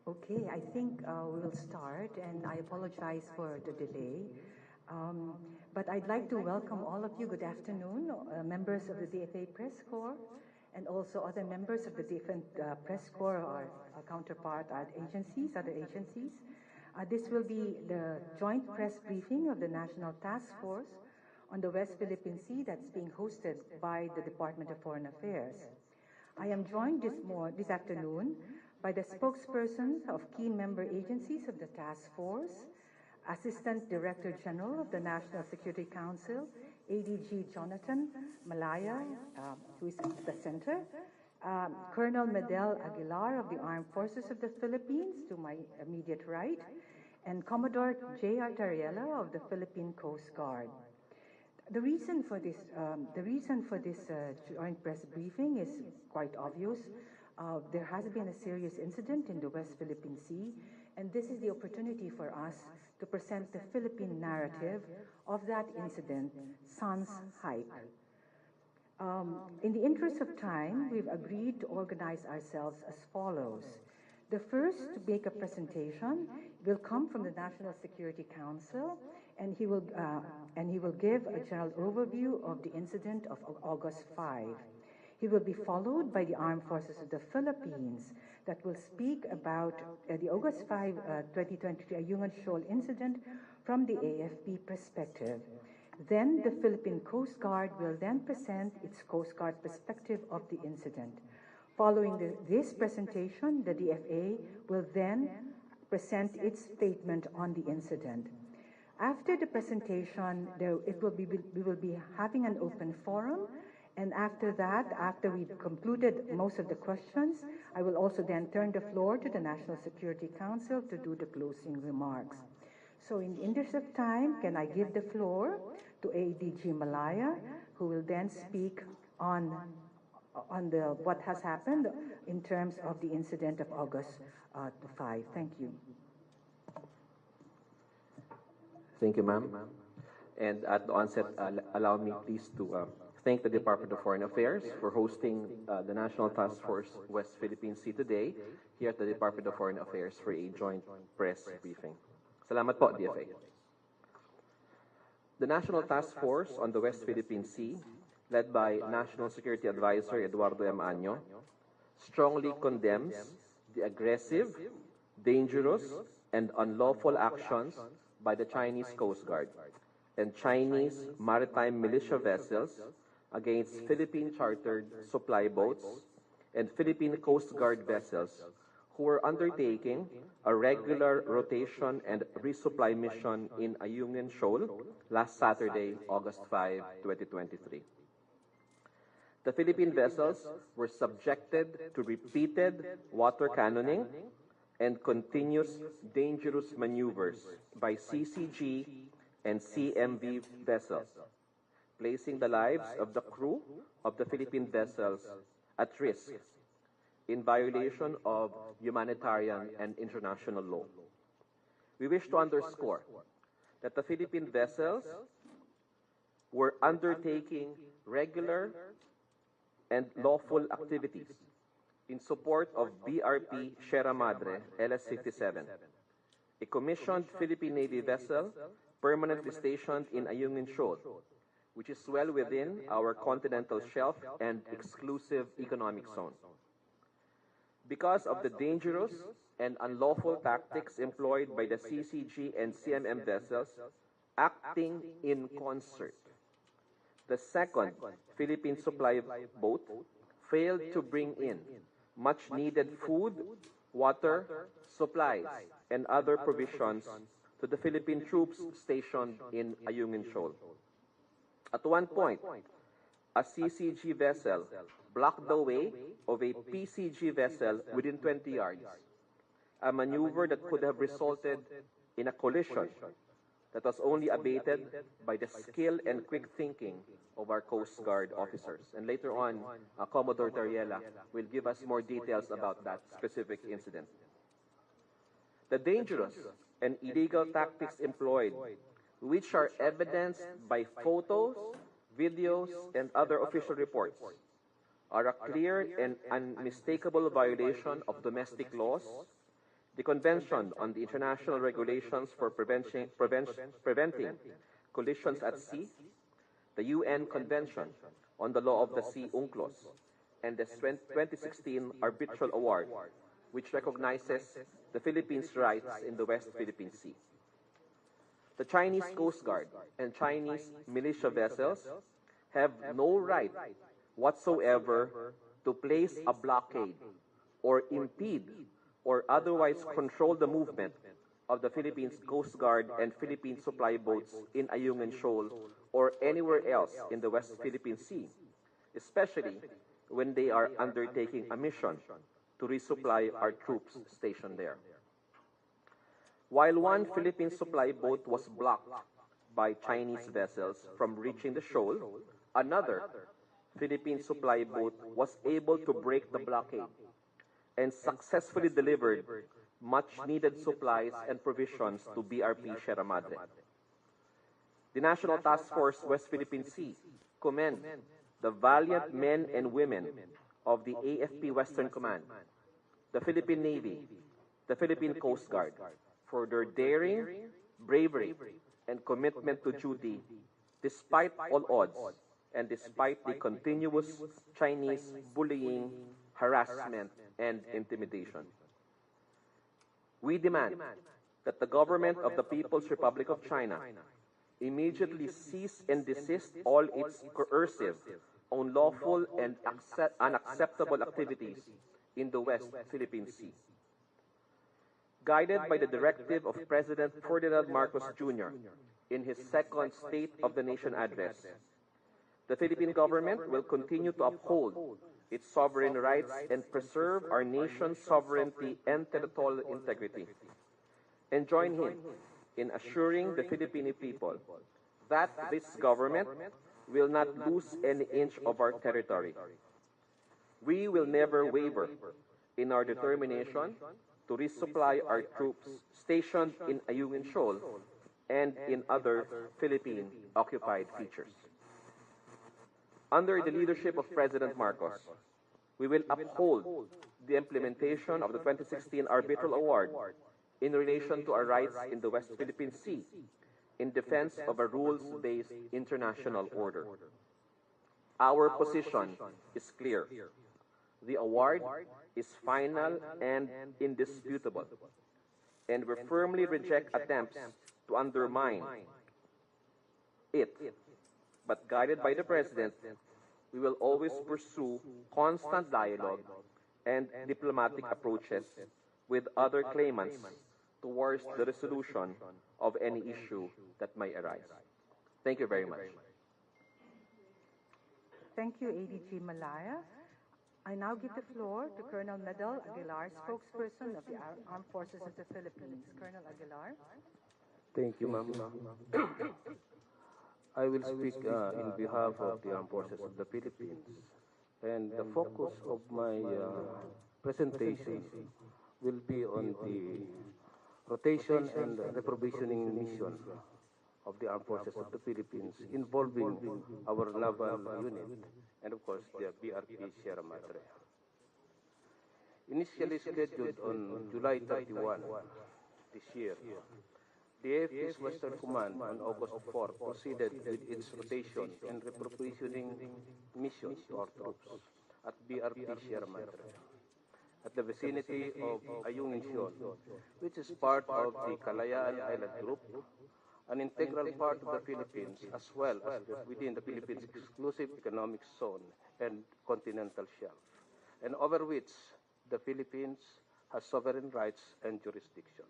Okay, I think we will start, and I apologize for the delay. Um, but I'd like to welcome all of you. Good afternoon, members of the DFA Press Corps, and also other members of the different press corps or counterpart at agencies, other agencies. This will be the joint press briefing of the National Task Force on the West Philippine Sea that's being hosted by the Department of Foreign Affairs. I am joined this afternoon by the spokespersons of key member agencies of the task force, Assistant Director General of the National Security Council, ADG Jonathan Malaya, who is at the center, Colonel Medel Aguilar of the Armed Forces of the Philippines, to my immediate right, and Commodore J.R. Tariela of the Philippine Coast Guard. The reason for this joint press briefing is quite obvious. There has been a serious incident in the West Philippine Sea, and this is the opportunity for us to present the Philippine narrative of that incident, Sans Hype. In the interest of time, we've agreed to organize ourselves as follows. The first to make a presentation will come from the National Security Council, and he will give a general overview of the incident of August 5. He will be followed by the Armed Forces of the Philippines that will speak about the August 5, 2023 Ayungin Shoal incident from the AFP perspective. Then the Philippine Coast Guard will then present its Coast Guard perspective of the incident. Following this presentation, the DFA will then present its statement on the incident. After the presentation, we will be having an open forum, and after that, after we've concluded most of the questions, I will also then turn the floor to the National Security Council to do the closing remarks. So in the interest of time, can I give the floor to ADG Malaya, who will then speak on what has happened in terms of the incident of August 5. Thank you. Thank you, ma'am. And at the onset, allow me please to thank the Department of Foreign Affairs for hosting the National Task Force West Philippine Sea today here at the Department of Foreign Affairs for a joint press briefing. Salamat po, DFA. The National Task Force on the West Philippine Sea, led by National Security Advisor Eduardo M. Año, strongly condemns the aggressive, dangerous, and unlawful actions by the Chinese Coast Guard and Chinese maritime militia vessels against Philippine-chartered supply boats and Philippine Coast Guard vessels who were undertaking a regular rotation and resupply mission in Ayungin Shoal last Saturday, August 5, 2023. The Philippine vessels were subjected to repeated water cannoning and continuous dangerous maneuvers by CCG and CMV vessels, placing the lives of the crew of the Philippine vessels at risk in violation of humanitarian and international law. We wish to underscore that the Philippine vessels were undertaking regular and lawful activities in support of BRP Sierra Madre LS-57, a commissioned Philippine Navy vessel permanently stationed in Ayungin Shoal, which is well within our continental shelf and exclusive economic zone. Because of the dangerous and unlawful tactics employed by the CCG and CMM vessels acting in concert, the second Philippine supply boat failed to bring in much-needed food, water, supplies, and other provisions to the Philippine troops stationed in Ayungin Shoal. At one point, a CCG vessel blocked the way of a PCG vessel within 20 yards, a maneuver that could have resulted in a collision that was only abated by the skill and quick thinking of our Coast Guard officers. And later on, Commodore Tariela will give us more details about that specific incident. The dangerous and illegal tactics employed, which are evidenced by photos, videos, and other official reports, are a clear and unmistakable violation of domestic laws, the Convention on the International Regulations for Preventing Collisions at Sea, the UN Convention on the Law of the Sea, UNCLOS, and the 2016 Arbitral Award, which recognizes the Philippines' rights in the West Philippine Sea. The Chinese Coast Guard and Chinese militia vessels have no right whatsoever to place a blockade or impede or otherwise control the movement of the Philippines Coast Guard and Philippine supply boats in Ayungin Shoal or anywhere else in the West Philippine Sea, especially when they are undertaking a mission to resupply our troops stationed there. While one Philippine supply boat was blocked by Chinese vessels from reaching the shoal, another Philippine supply boat was able to break the blockade and successfully delivered much-needed supplies and provisions to BRP Sierra Madre. The National Task Force West Philippine Sea commend the valiant men and women of the AFP Western Command, the Philippine Navy, the Philippine Coast Guard for their daring, bravery, and commitment to duty despite all odds and despite the continuous Chinese bullying, harassment, and intimidation. We demand that the government of the People's Republic of China immediately cease and desist all its coercive, unlawful, and unacceptable activities in the West Philippine Sea. Guided by the directive of President Ferdinand Marcos Jr. in his second State of the Nation address, the Philippine government will continue to uphold its sovereign rights and preserve our nation's sovereignty and territorial integrity, and join him in assuring the Filipino people that this government will not lose any inch of our territory. We will never waver in our determination to resupply our troops stationed in Ayungin Shoal and in other Philippine-occupied features. Under the leadership of President Marcos, we will uphold the implementation of the 2016 Arbitral Award in relation to our rights in the West Philippine Sea in defense of a rules-based international order. Our position is clear. The award is final and indisputable, and we firmly reject attempts to undermine it. But guided by the President, we will always pursue constant dialogue and diplomatic approaches with other claimants towards the resolution of any issue that may arise. Thank you very much. Thank you, ADG Malaya. I now give the floor to Colonel Medal Aguilar, spokesperson of the Armed Forces of the Philippines. Colonel Aguilar. Thank you, ma'am. I will speak in behalf of the Armed Forces of the Philippines. And the focus of my presentation will be on the rotation and reprovisioning mission of the Armed Forces of the Philippines involving our naval unit and, of course, the BRP Sierra Madre. Initially scheduled on July 31 this year, the AFP's Western Command on August 4 proceeded with its rotation and reprovisioning missions to our troops at BRP Sierra Madre, at the vicinity of Ayungin Shoal, which is part of the Kalayaan Island Group, an integral part of the Philippines, as well as within the Philippines' exclusive economic zone and continental shelf, and over which the Philippines has sovereign rights and jurisdiction.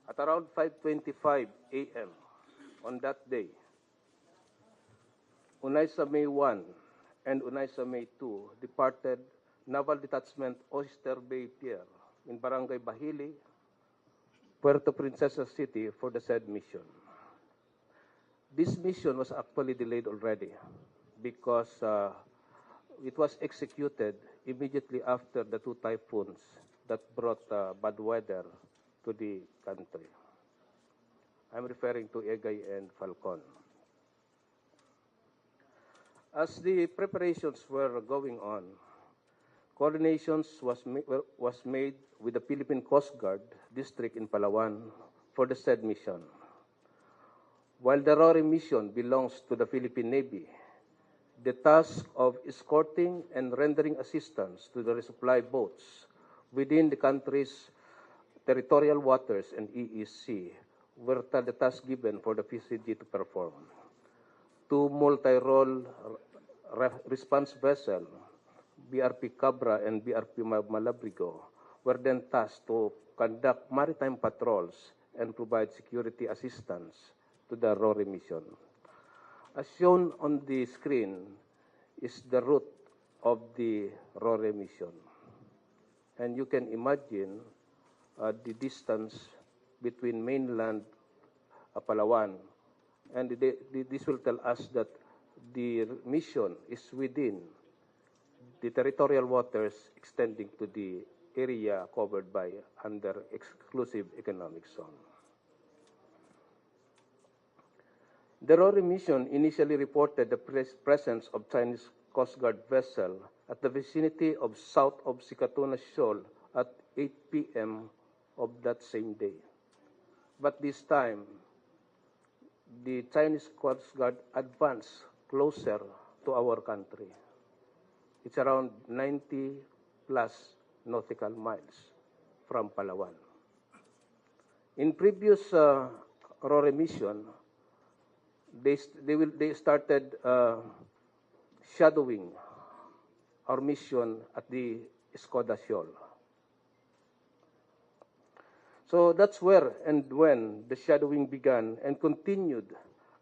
At around 5:25 a.m. on that day, Unaysa May 1 and Unaysa May 2 departed Naval Detachment Oyster Bay Pier in Barangay Bahili, Puerto Princesa City for the said mission. This mission was actually delayed already because it was executed immediately after the two typhoons that brought bad weather to the country. I'm referring to Egay and Falcon. As the preparations were going on, was made with the Philippine Coast Guard district in Palawan for the said mission. While the RORE mission belongs to the Philippine Navy, the task of escorting and rendering assistance to the resupply boats within the country's territorial waters and EEC were the task given for the PCG to perform. Two multi-role response vessels, BRP Cabra and BRP Malabrigo, were then tasked to conduct maritime patrols and provide security assistance to the RORE mission. As shown on the screen is the route of the RORE mission. And you can imagine the distance between mainland Palawan, and this will tell us that the mission is within the territorial waters extending to the area covered by under exclusive economic zone. The RORE mission initially reported the presence of Chinese Coast Guard vessel at the vicinity of south of Ayungin Shoal at 8 p.m. of that same day. But this time, the Chinese Coast Guard advanced closer to our country. It's around 90 plus nautical miles from Palawan. In previous RORE mission, they started shadowing our mission at the Ayungin Shoal. So that's where and when the shadowing began and continued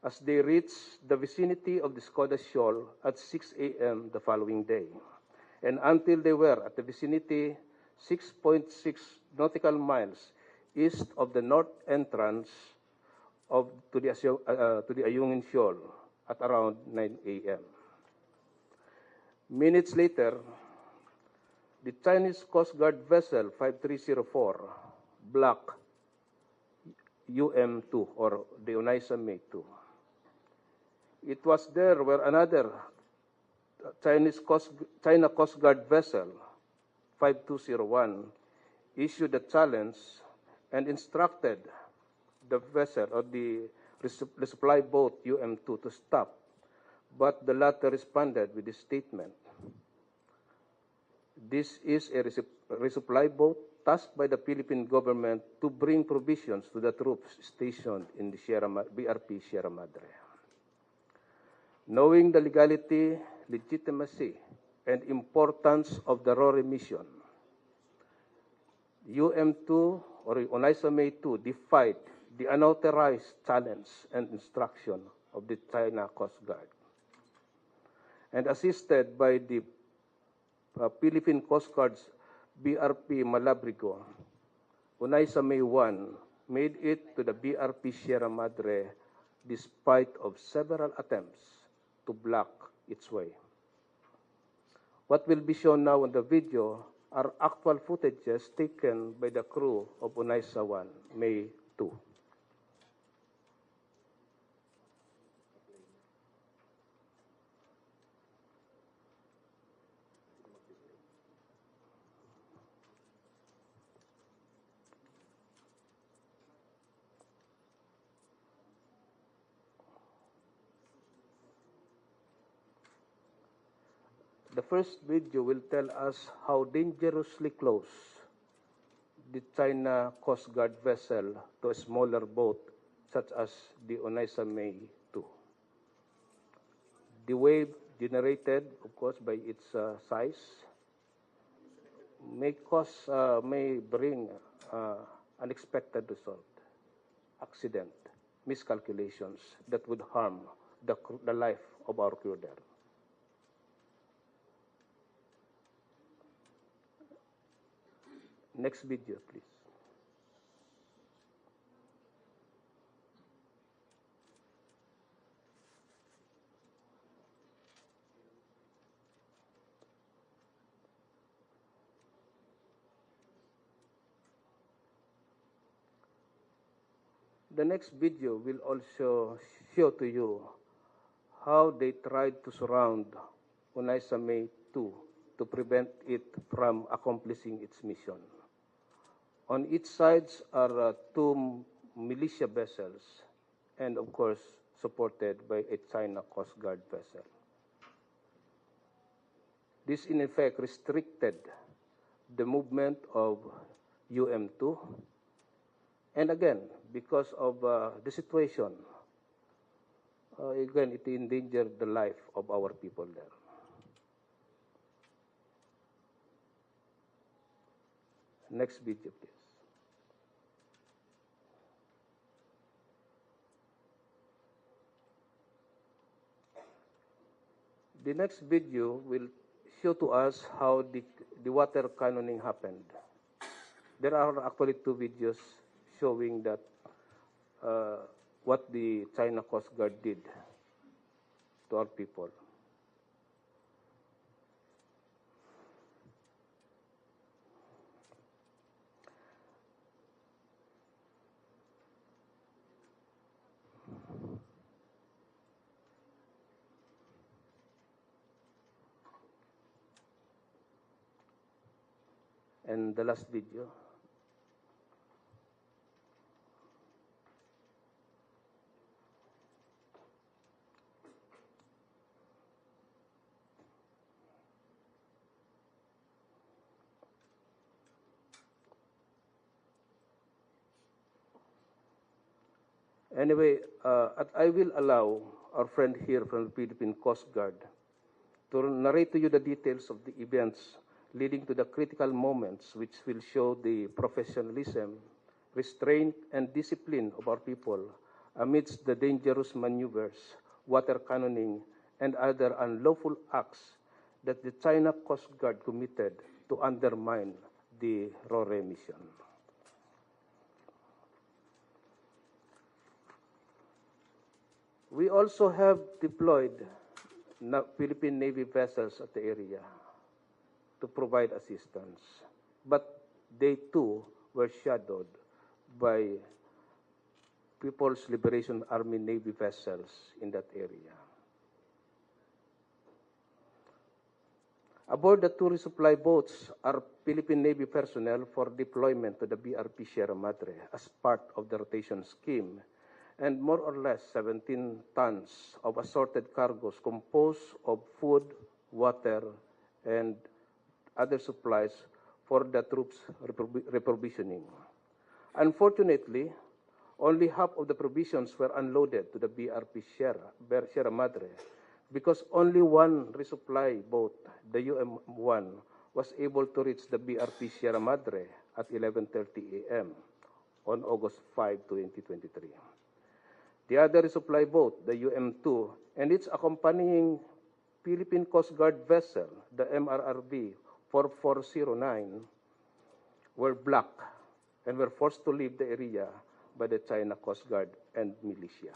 as they reached the vicinity of the Ayungin Shoal at 6 a.m. the following day, and until they were at the vicinity 6.6 nautical miles east of the north entrance to the Ayungin Shoal at around 9 a.m. Minutes later, the Chinese Coast Guard vessel 5304, Black UM2 or the Onaisa May 2. It was there where another China Coast Guard vessel 5201 issued a challenge and instructed the vessel or the resupply boat UM2 to stop, but the latter responded with a statement. This is a resupply boat tasked by the Philippine government to bring provisions to the troops stationed in the BRP Sierra Madre. Knowing the legality, legitimacy, and importance of the RORE mission, UM2 or Onaisa May 2 defied the unauthorized challenge and instruction of the China Coast Guard. And assisted by the Philippine Coast Guard's BRP Malabrigo, Onaisa May 1 made it to the BRP Sierra Madre despite of several attempts to block its way. What will be shown now on the video are actual footages taken by the crew of Onaisa 1, May 2. The first video will tell us how dangerously close the China Coast Guard vessel to a smaller boat such as the Onaisa May 2. The wave generated, of course, by its size may bring unexpected result, accident, miscalculations that would harm the life of our crew there. Next video, please. The next video will also show to you how they tried to surround Onaisa May 2 to prevent it from accomplishing its mission. On each sides are two militia vessels, and of course, supported by a China Coast Guard vessel. This in effect restricted the movement of UM2, and again, because of the situation, again, it endangered the life of our people there. Next video, please. The next video will show to us how the water cannoning happened. There are actually two videos showing that what the China Coast Guard did to our people. And the last video. Anyway, I will allow our friend here from the Philippine Coast Guard to narrate to you the details of the events leading to the critical moments which will show the professionalism, restraint, and discipline of our people amidst the dangerous maneuvers, water cannoning, and other unlawful acts that the China Coast Guard committed to undermine the RORE mission. We also have deployed Philippine Navy vessels at the area to provide assistance, but they too were shadowed by People's Liberation Army Navy vessels in that area. Aboard the two resupply boats are Philippine Navy personnel for deployment to the BRP Sierra Madre as part of the rotation scheme, and more or less 17 tons of assorted cargoes composed of food, water, and other supplies for the troops' reprovisioning. Unfortunately, only half of the provisions were unloaded to the BRP Sierra Madre because only one resupply boat, the UM1, was able to reach the BRP Sierra Madre at 11:30 a.m. on August 5, 2023. The other resupply boat, the UM2, and its accompanying Philippine Coast Guard vessel, the MRRB 4409, were blocked and were forced to leave the area by the China Coast Guard and militia.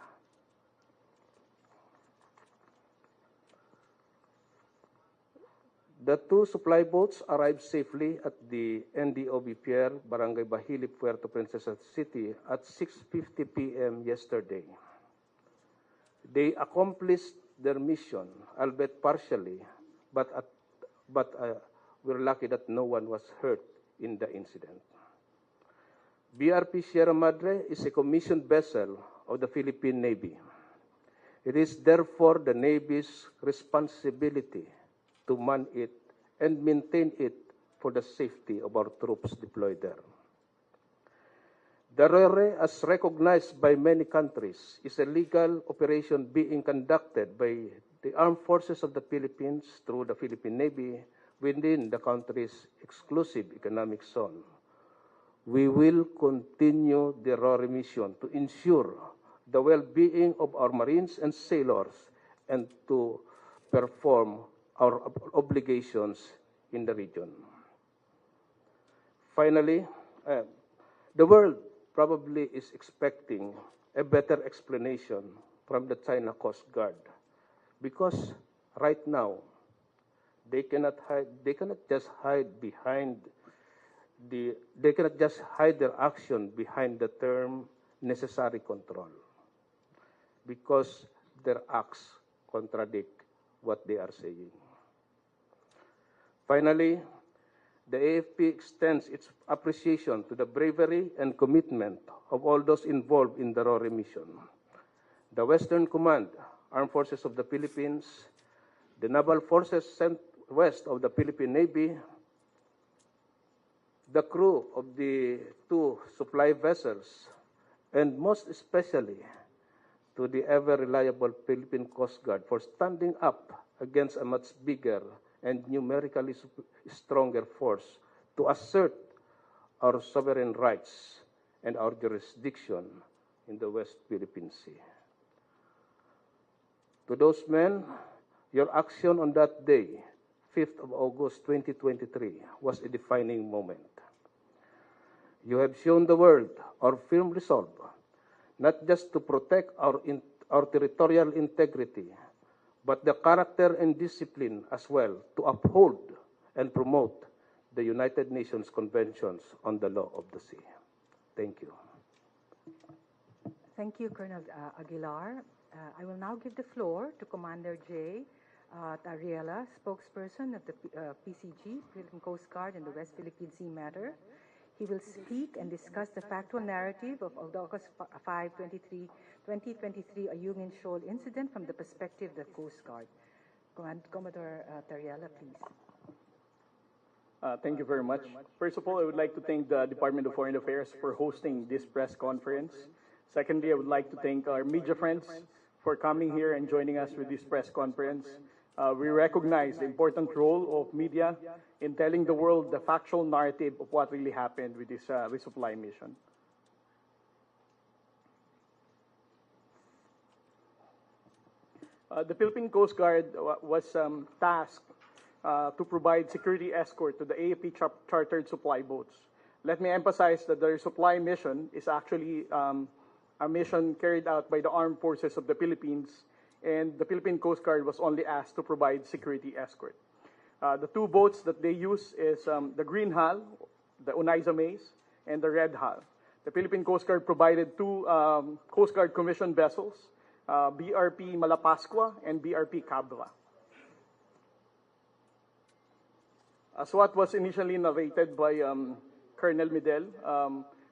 The two supply boats arrived safely at the NDOB Pier, Barangay Bahili, Puerto Princesa City at 6:50 p.m. yesterday. They accomplished their mission, albeit partially, but we're lucky that no one was hurt in the incident. BRP Sierra Madre is a commissioned vessel of the Philippine Navy. It is therefore the Navy's responsibility to man it and maintain it for the safety of our troops deployed there. The RORE, as recognized by many countries, is a legal operation being conducted by the Armed Forces of the Philippines through the Philippine Navy within the country's exclusive economic zone. We will continue the RORE mission to ensure the well-being of our Marines and sailors and to perform our obligations in the region. Finally, the world probably is expecting a better explanation from the China Coast Guard because right now they cannot just hide their action behind the term necessary control because their acts contradict what they are saying. Finally, the AFP extends its appreciation to the bravery and commitment of all those involved in the RORE mission. The Western Command, Armed Forces of the Philippines, the Naval Forces sent west of the Philippine Navy, the crew of the 2 supply vessels, and most especially to the ever-reliable Philippine Coast Guard for standing up against a much bigger and numerically stronger force to assert our sovereign rights and our jurisdiction in the West Philippine Sea. To those men, your action on that day, 5th of August 2023, was a defining moment. You have shown the world our firm resolve, not just to protect our territorial integrity, but the character and discipline as well to uphold and promote the United Nations Conventions on the Law of the Sea. Thank you. Thank you, Colonel Aguilar. I will now give the floor to Commander J. Ariela, spokesperson of the PCG, Philippine Coast Guard, in the West Philippine Sea matter. He will speak and discuss the factual narrative of August 5, 2023 Ayungin Shoal incident from the perspective of the Coast Guard. Commodore Tariela, please. Thank you very much. First of all, I would like to thank the Department of Foreign Affairs for hosting this press conference. Secondly, I would like to thank our media friends for coming here and joining us with this press conference. We recognize the important role of media in telling the world the factual narrative of what really happened with this resupply mission. The Philippine Coast Guard was tasked to provide security escort to the AFP chartered supply boats. Let me emphasize that the resupply mission is actually a mission carried out by the Armed Forces of the Philippines, and the Philippine Coast Guard was only asked to provide security escort. The 2 boats that they use is the green hull, the Unaiza Mays, and the red hull. The Philippine Coast Guard provided 2 Coast Guard commissioned vessels, BRP Malapascua and BRP Cabra. As what was initially narrated by Colonel Midel,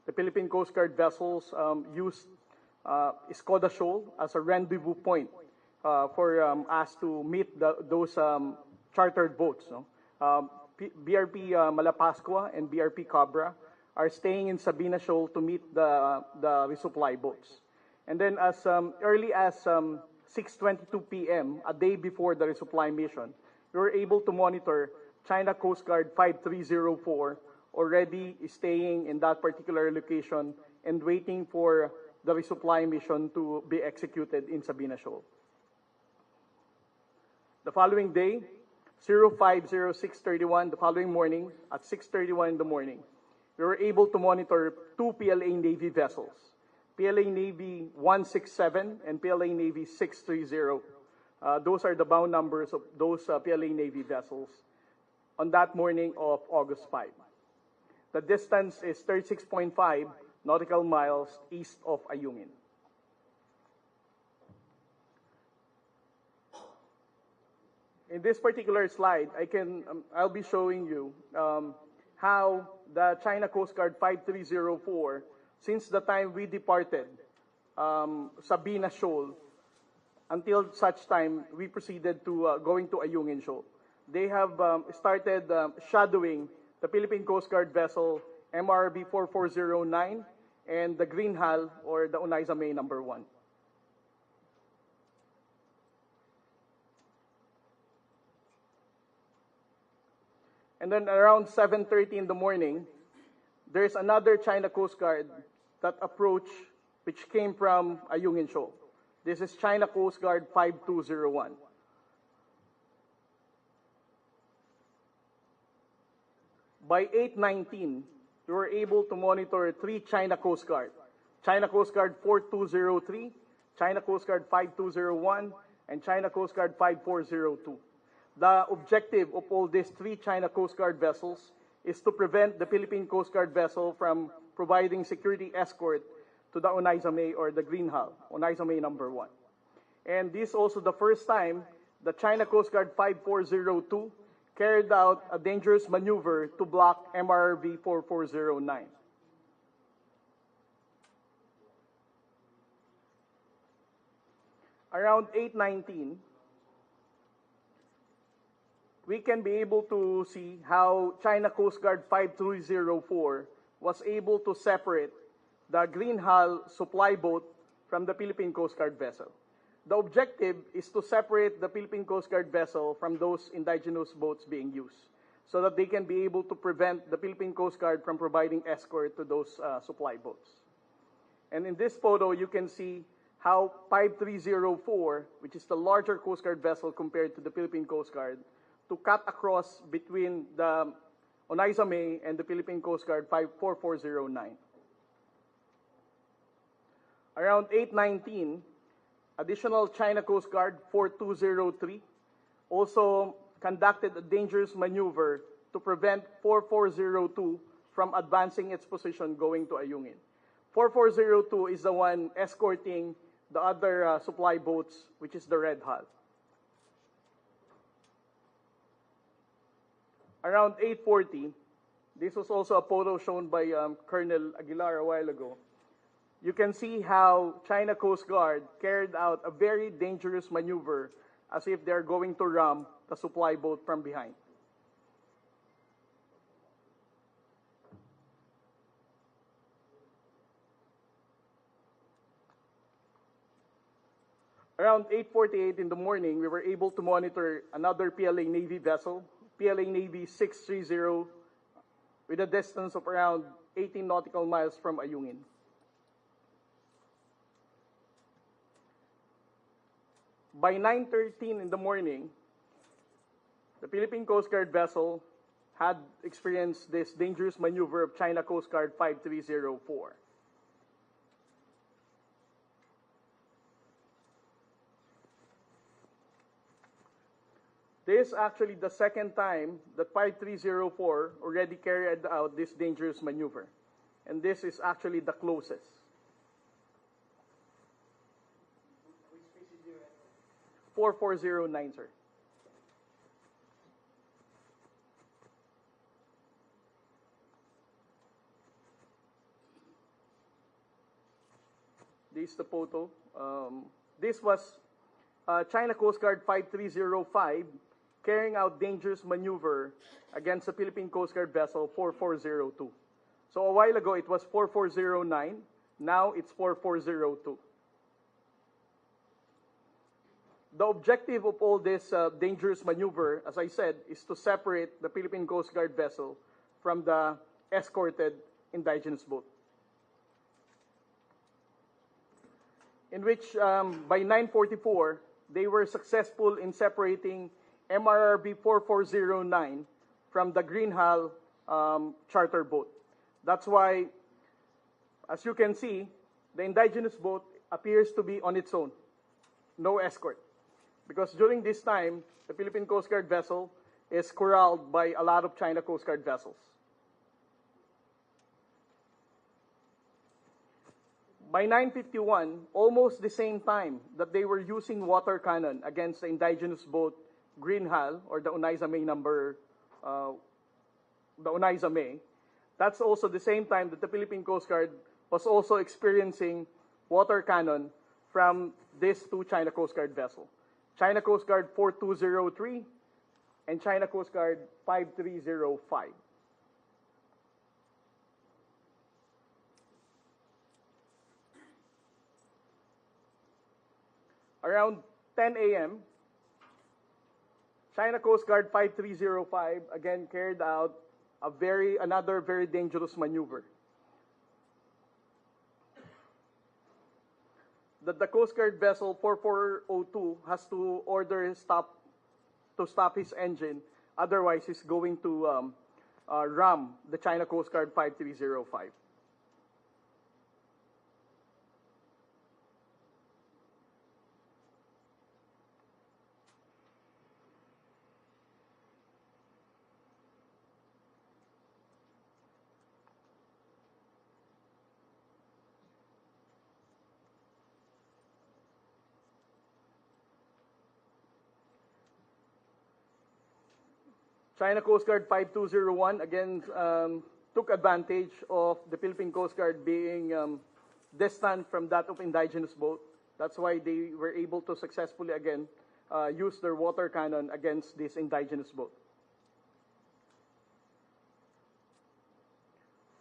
the Philippine Coast Guard vessels used Escoda Shoal as a rendezvous point for us to meet those chartered boats. No? BRP Malapascua and BRP Cabra are staying in Sabina Shoal to meet the resupply boats. And then as early as 6:22 p.m., a day before the resupply mission, we were able to monitor China Coast Guard 5304 already staying in that particular location and waiting for the resupply mission to be executed in Sabina Shoal. The following day, 050631, the following morning, at 6:31 in the morning, we were able to monitor 2 PLA Navy vessels, PLA Navy 167 and PLA Navy 630. Those are the bound numbers of those PLA Navy vessels on that morning of August 5. The distance is 36.5 nautical miles east of Ayungin. In this particular slide, I'll be showing you how the China Coast Guard 5304, since the time we departed Sabina Shoal, until such time we proceeded to going to Ayungin Shoal. They have started shadowing the Philippine Coast Guard vessel MRB 4409 and the green hull, or the Unaiza May number 1. And then around 7:30 in the morning, there's another China Coast Guard that approached, which came from Ayungin Shoal. This is China Coast Guard 5201. By 8:19, we were able to monitor 3 China Coast Guard. China Coast Guard 4203, China Coast Guard 5201, and China Coast Guard 5402. The objective of all these 3 China Coast Guard vessels is to prevent the Philippine Coast Guard vessel from providing security escort to the Unaiza May, or the green hull, Unaiza May number 1. And this is also the first time the China Coast Guard 5402 carried out a dangerous maneuver to block MRV 4409. Around 8:19, we can be able to see how China Coast Guard 5304 was able to separate the green hull supply boat from the Philippine Coast Guard vessel. The objective is to separate the Philippine Coast Guard vessel from those indigenous boats being used so that they can be able to prevent the Philippine Coast Guard from providing escort to those supply boats. And in this photo, you can see how 5304, which is the larger Coast Guard vessel compared to the Philippine Coast Guard, to cut across between the Oneida May and the Philippine Coast Guard 4409. Around 8:19, additional China Coast Guard 4203 also conducted a dangerous maneuver to prevent 4402 from advancing its position going to Ayungin. 4402 is the one escorting the other supply boats, which is the red hull. Around 8:40, this was also a photo shown by Colonel Aguilar a while ago. You can see how China Coast Guard carried out a very dangerous maneuver as if they're going to ram the supply boat from behind. Around 8:48 in the morning, we were able to monitor another PLA Navy vessel, PLA Navy 630, with a distance of around 18 nautical miles from Ayungin. By 9:13 in the morning, the Philippine Coast Guard vessel had experienced this dangerous maneuver of China Coast Guard 5304. This is actually the second time that 5304 already carried out this dangerous maneuver. And this is actually the closest. 4409, sir. This is the photo. This was China Coast Guard 5305 carrying out dangerous maneuver against the Philippine Coast Guard vessel 4402. So a while ago it was 4409, now it's 4402. The objective of all this dangerous maneuver, as I said, is to separate the Philippine Coast Guard vessel from the escorted indigenous boat. In which by 9:44, they were successful in separating MRRB 4409 from the green hull charter boat. That's why, as you can see, the indigenous boat appears to be on its own, no escort. Because during this time, the Philippine Coast Guard vessel is corralled by a lot of China Coast Guard vessels. By 9:51, almost the same time that they were using water cannon against the indigenous boat Green Hull, or the Oneida May number, the Oneida May, that's also the same time that the Philippine Coast Guard was also experiencing water cannon from these two China Coast Guard vessels. China Coast Guard 4203 and China Coast Guard 5305. Around 10 a.m., China Coast Guard 5305 again carried out another very dangerous maneuver. That the Coast Guard vessel 4402 has to order to stop his engine, otherwise he's going to ram the China Coast Guard 5305. China Coast Guard 5201 again took advantage of the Philippine Coast Guard being distant from that of indigenous boat. That's why they were able to successfully again use their water cannon against this indigenous boat.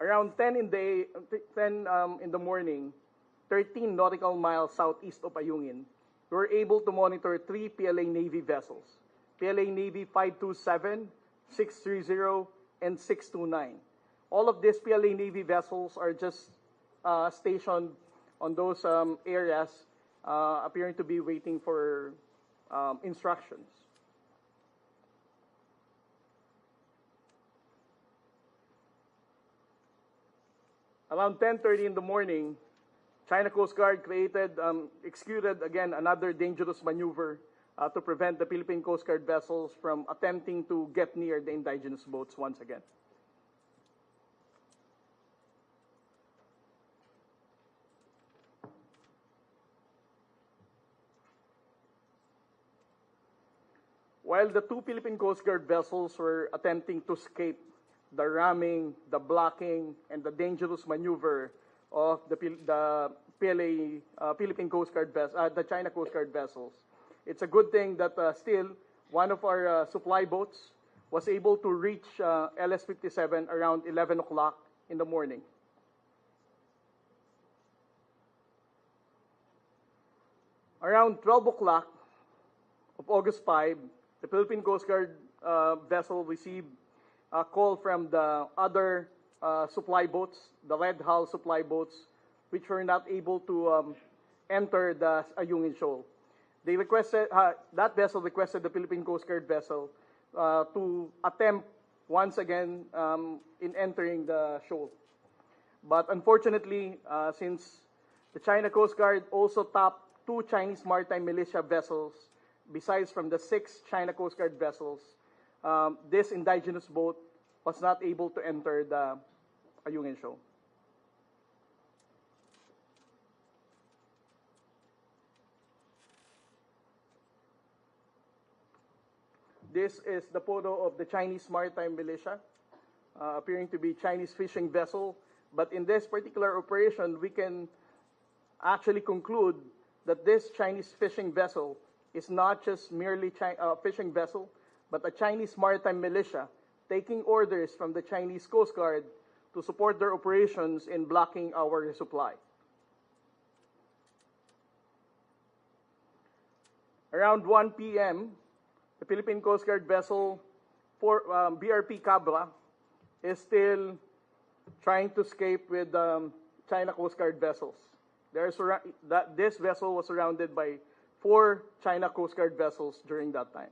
Around 10 in the morning, 13 nautical miles southeast of Ayungin, we were able to monitor 3 PLA Navy vessels. PLA Navy 527, 630, and 629. All of these PLA Navy vessels are just stationed on those areas, appearing to be waiting for instructions. Around 10:30 in the morning, China Coast Guard executed again another dangerous maneuver to prevent the Philippine Coast Guard vessels from attempting to get near the indigenous boats once again. While the 2 Philippine Coast Guard vessels were attempting to escape the ramming, the blocking, and the dangerous maneuver of the Philippine Coast Guard the China Coast Guard vessels, it's a good thing that still one of our supply boats was able to reach LS-57 around 11 o'clock in the morning. Around 12 o'clock of August 5, the Philippine Coast Guard vessel received a call from the other supply boats, the red hull supply boats, which were not able to enter the Ayungin Shoal. They requested, that vessel requested the Philippine Coast Guard vessel to attempt once again in entering the shoal. But unfortunately, since the China Coast Guard also tapped 2 Chinese maritime militia vessels, besides from the 6 China Coast Guard vessels, this indigenous boat was not able to enter the Ayungin Shoal. This is the photo of the Chinese maritime militia, appearing to be Chinese fishing vessel. But in this particular operation, we can actually conclude that this Chinese fishing vessel is not just merely a fishing vessel, but a Chinese maritime militia taking orders from the Chinese Coast Guard to support their operations in blocking our resupply. Around 1 p.m., the Philippine Coast Guard vessel BRP Cabra is still trying to escape with China Coast Guard vessels. This vessel was surrounded by 4 China Coast Guard vessels during that time.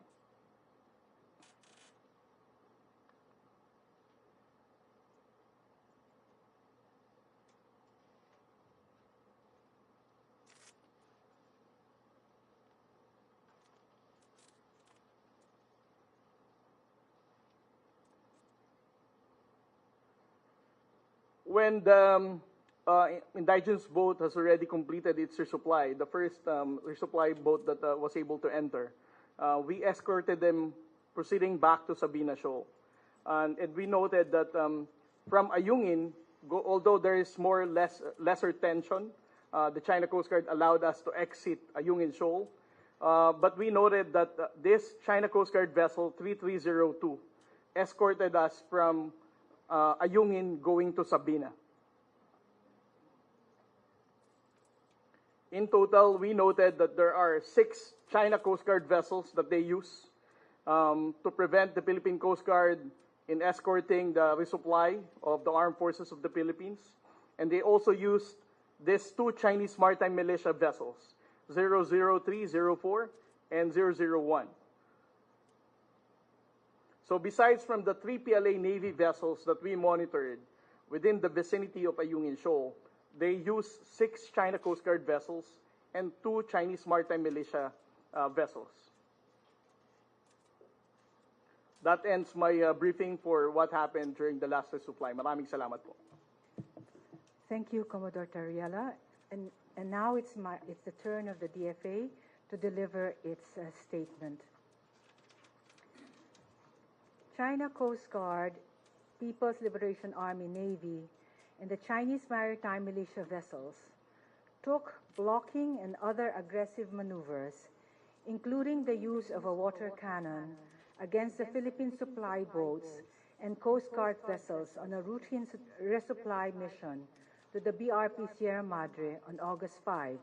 When the indigenous boat has already completed its resupply, the first resupply boat that was able to enter, we escorted them proceeding back to Sabina Shoal. And we noted that from Ayungin, although there is lesser tension, the China Coast Guard allowed us to exit Ayungin Shoal. But we noted that this China Coast Guard vessel 3302 escorted us from Ayungin going to Sabina. In total, we noted that there are 6 China Coast Guard vessels that they use to prevent the Philippine Coast Guard in escorting the resupply of the armed forces of the Philippines. And they also used these 2 Chinese maritime militia vessels, 003, 04, and 001. So besides from the 3 PLA Navy vessels that we monitored within the vicinity of Ayungin Shoal, they used 6 China Coast Guard vessels and 2 Chinese maritime militia vessels. That ends my briefing for what happened during the last resupply. Maraming salamat po. Thank you, Commodore Tariela. And now it's the turn of the DFA to deliver its statement. China Coast Guard, People's Liberation Army Navy, and the Chinese maritime militia vessels took blocking and other aggressive maneuvers, including the use of a water cannon against the Philippine supply boats and Coast Guard vessels on a routine resupply mission to the BRP Sierra Madre on August 5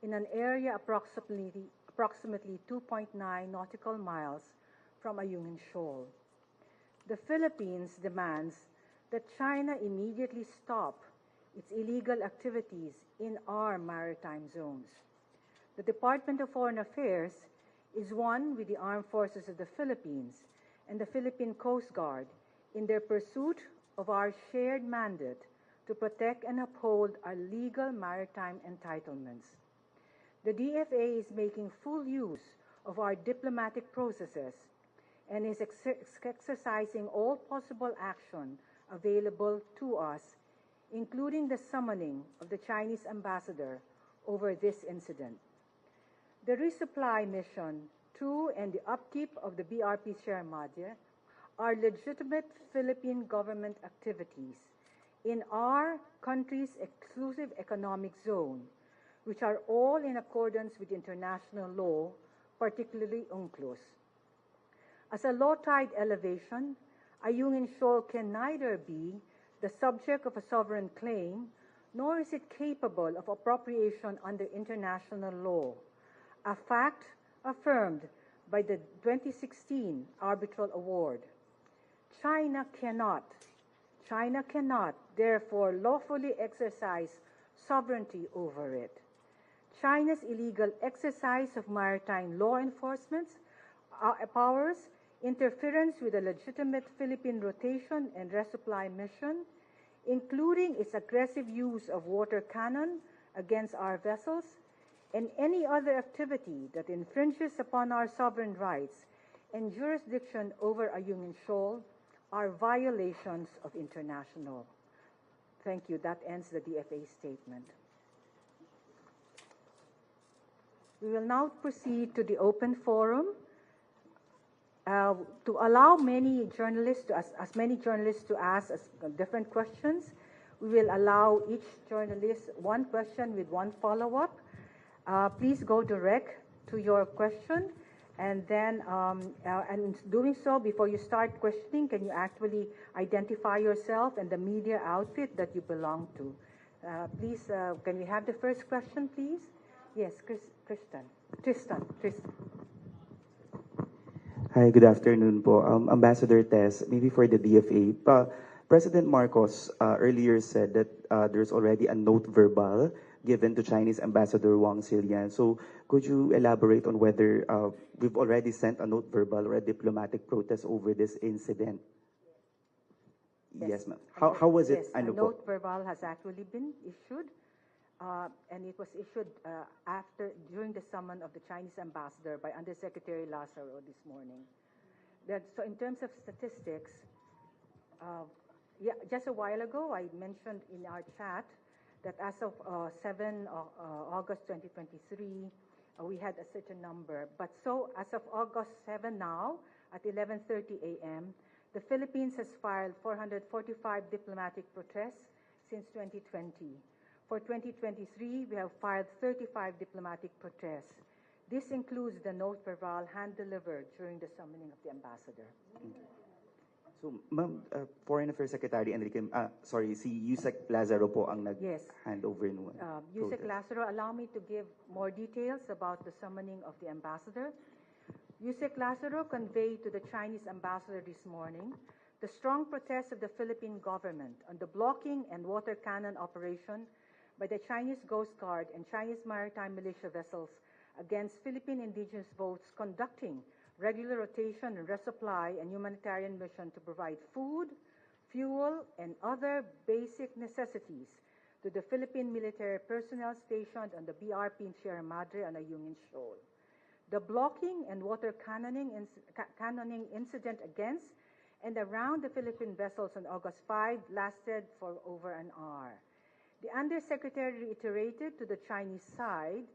in an area approximately 2.9 nautical miles from Ayungin Shoal. The Philippines demands that China immediately stop its illegal activities in our maritime zones. The Department of Foreign Affairs is one with the Armed Forces of the Philippines and the Philippine Coast Guard in their pursuit of our shared mandate to protect and uphold our legal maritime entitlements. The DFA is making full use of our diplomatic processes and is exercising all possible action available to us, including the summoning of the Chinese ambassador over this incident. The resupply mission to and the upkeep of the BRP Sierra Madre are legitimate Philippine government activities in our country's exclusive economic zone, which are all in accordance with international law, particularly UNCLOS. As a low tide elevation, Ayungin Shoal can neither be the subject of a sovereign claim, nor is it capable of appropriation under international law, a fact affirmed by the 2016 arbitral award. China cannot, therefore, lawfully exercise sovereignty over it. China's illegal exercise of maritime law enforcement powers, interference with a legitimate Philippine rotation and resupply mission, including its aggressive use of water cannon against our vessels, and any other activity that infringes upon our sovereign rights and jurisdiction over Ayungin Shoal are violations of international. Thank you. That ends the DFA statement. We will now proceed to the open forum. To allow many journalists, as many journalists to ask different questions, we will allow each journalist one question with one follow-up. Please go direct to your question, and then, and in doing so, before you start questioning, can you actually identify yourself and the media outfit that you belong to? Please, can we have the first question, please? Yes, Tristan. Hi, good afternoon po. Ambassador Tess, maybe for the DFA. President Marcos earlier said that there's already a note verbal given to Chinese Ambassador Wang Xilian. So could you elaborate on whether we've already sent a note verbal or a diplomatic protest over this incident? Yes, ma'am. How was it? Yes, a note verbal has actually been issued, and it was issued during the summon of the Chinese ambassador by Undersecretary Lazaro this morning. So in terms of statistics, just a while ago, I mentioned in our chat that as of 7 August 2023, we had a certain number. But so as of August 7 now, at 11:30 a.m., the Philippines has filed 445 diplomatic protests since 2020. For 2023, we have filed 35 diplomatic protests. This includes the note verbal hand-delivered during the summoning of the ambassador. So, Ma'am, Foreign Affairs Secretary Enrique, si Yusek Lazaro po ang nag-hand over nung Yusek Lazaro, allow me to give more details about the summoning of the ambassador. Yusek Lazaro conveyed to the Chinese ambassador this morning the strong protest of the Philippine government on the blocking and water cannon operation by the Chinese Coast Guard and Chinese maritime militia vessels against Philippine indigenous boats conducting regular rotation and resupply and humanitarian mission to provide food, fuel, and other basic necessities to the Philippine military personnel stationed on the BRP in Sierra Madre and Ayungin Shoal. The blocking and water cannoning incident against and around the Philippine vessels on August 5 lasted for over an hour. The Undersecretary reiterated to the Chinese side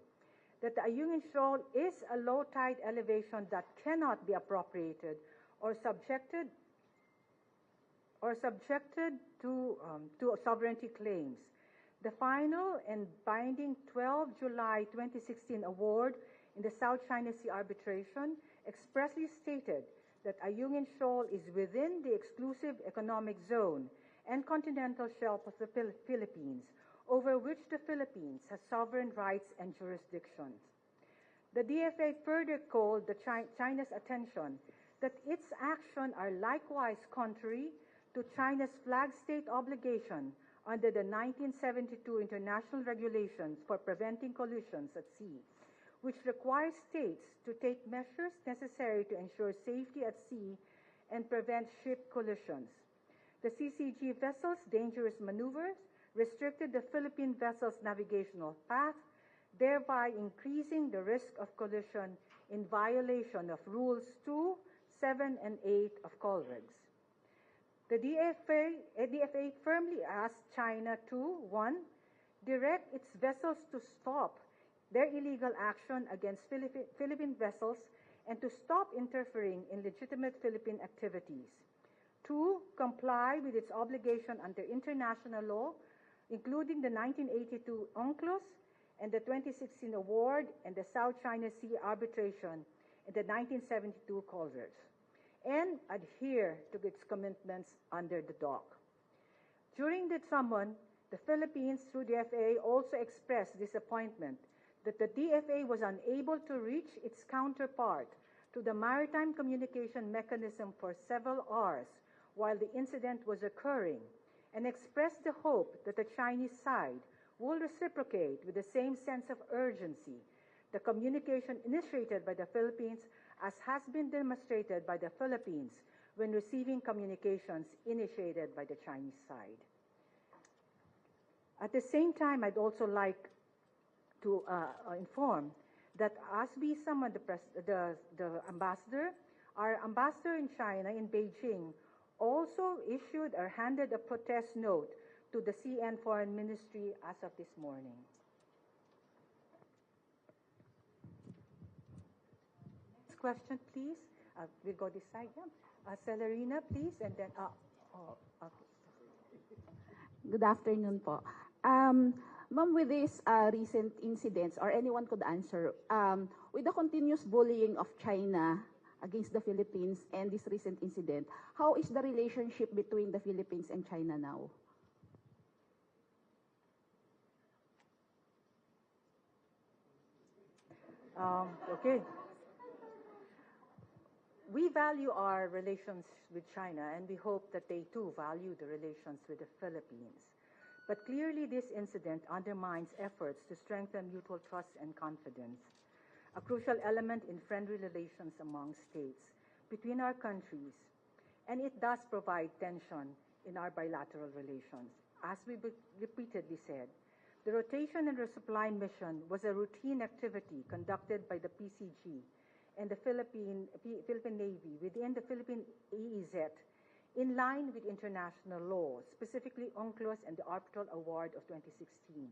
that the Ayungin Shoal is a low tide elevation that cannot be appropriated or subjected or subjected to sovereignty claims. The final and binding 12 July 2016 award in the South China Sea arbitration expressly stated that Ayungin Shoal is within the exclusive economic zone and continental shelf of the Philippines, over which the Philippines has sovereign rights and jurisdiction. The DFA further called China's attention that its actions are likewise contrary to China's flag state obligation under the 1972 International Regulations for Preventing Collisions at Sea, which requires states to take measures necessary to ensure safety at sea and prevent ship collisions. The CCG vessels' dangerous maneuvers restricted the Philippine vessel's navigational path, thereby increasing the risk of collision in violation of Rules 2, 7, and 8 of COLREGS. The DFA firmly asked China to, 1, direct its vessels to stop their illegal action against Philippine vessels and to stop interfering in legitimate Philippine activities. 2, comply with its obligation under international law, including the 1982 UNCLOS and the 2016 award and the South China Sea arbitration and the 1972 COLREGS, and adhere to its commitments under the DOC. During the summon, the Philippines, through the DFA, also expressed disappointment that the DFA was unable to reach its counterpart to the maritime communication mechanism for several hours while the incident was occurring, and expressed the hope that the Chinese side will reciprocate with the same sense of urgency the communication initiated by the Philippines, as has been demonstrated by the Philippines when receiving communications initiated by the Chinese side. At the same time, I'd also like to inform that as we summoned the ambassador, our ambassador in China, in Beijing, also issued or handed a protest note to the CN Foreign Ministry as of this morning. Next question, please. We'll go this side. Yeah. Celerina, please, and then. Okay. Good afternoon po. Ma'am, with these recent incidents, or anyone could answer, with the continuous bullying of China against the Philippines and this recent incident, how is the relationship between the Philippines and China now? Okay. We value our relations with China, and we hope that they too value the relations with the Philippines. But clearly, this incident undermines efforts to strengthen mutual trust and confidence, a crucial element in friendly relations among states between our countries, and it does provide tension in our bilateral relations. As we repeatedly said, the rotation and resupply mission was a routine activity conducted by the PCG and the Philippine Navy within the Philippine EEZ in line with international law, specifically UNCLOS and the Arbitral Award of 2016.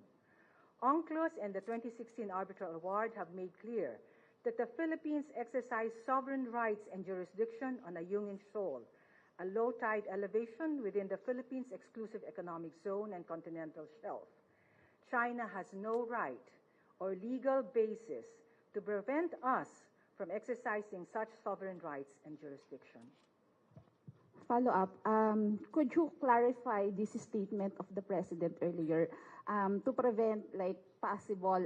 UNCLOS and the 2016 Arbitral Award have made clear that the Philippines exercise sovereign rights and jurisdiction on Ayungin Shoal, a low tide elevation within the Philippines' exclusive economic zone and continental shelf. China has no right or legal basis to prevent us from exercising such sovereign rights and jurisdiction. Follow up, could you clarify this statement of the President earlier to prevent like possible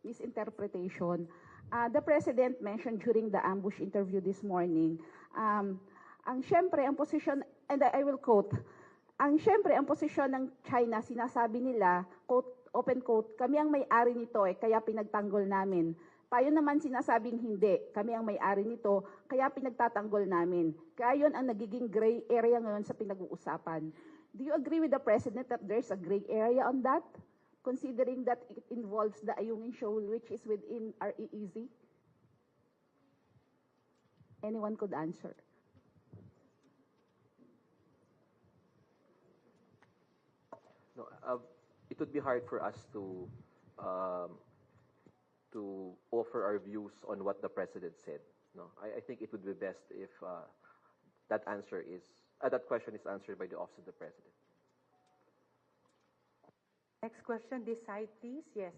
misinterpretation? The President mentioned during the ambush interview this morning, ang posisyon, and I will quote, ang posisyon ng China, sinasabi nila, quote, open quote, kami ang may-ari nito kaya pinagtanggol namin. Tayo naman sinasabing hindi, kami ang may-ari nito, kaya pinagtatanggol namin. Kaya yun ang nagiging gray area ngayon sa pinag-uusapan. Do you agree with the President that there's a gray area on that, considering that it involves the Ayungin Shoal, which is within our EEZ? Anyone could answer. No, it would be hard for us to offer our views on what the President said. No, I think it would be best if that answer is That question is answered by the Office of the President. Next question, this side, please. Yes,